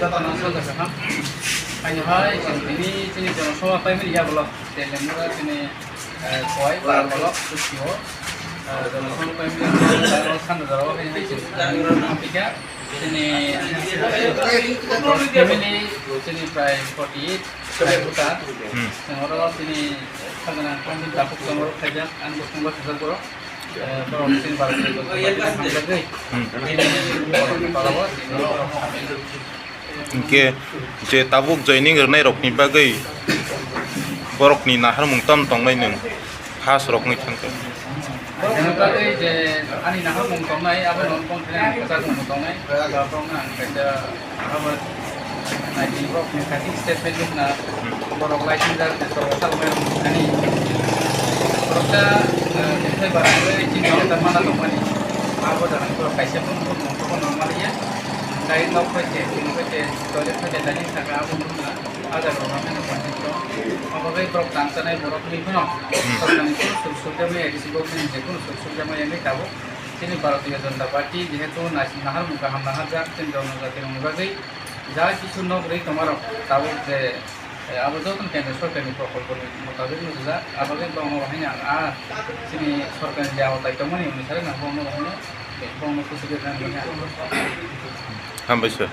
tanah soal jahat. Hanya hai ini sini jangan semua apa ini ya belum. Telemura sini koi kalau susio. Jangan semua apa ini kalau kan dalam ini hai sini. Apika sini family sini price 48 bukan. Yang orang sini kadang kami dapat nomor saja, anda semua sudah berok. Kalau sini baru lagi. Oke, je tabuk joining ngai rok ni bagai borok ni nahar mungtam tongnai nung khas rok ni thangka. Borok bagai je ani nahar mungtam nai apa nonton kena kasar mungtam nai borok nang kerja apa nanti borok ni kasih statement ni na borok license dah terusal ani boroknya kita barang ni cina teman atau mana apa dalam borok kaisa pun mungkin normalnya. Dari top kerja, toilet kerja tadi saya apa pun ada orang yang itu. Apabila prok tangan saya borok ni pun, orang itu sudah me edisi box ni jekun sudah me yang tahu. Sini Bharatiya Janata Party jehetu nahar muka ham nahar jak cenderung negara mubagai. Jadi kisu nok rei tomorrow tahu je. Apa tu kan kena sorkan itu protokol mutabik ni juga. Apabila bang orangnya sini sorkan jauh tapi kamu ni misalnya nak bang orangnya bang nak kusudir dan banyak. Hambasa.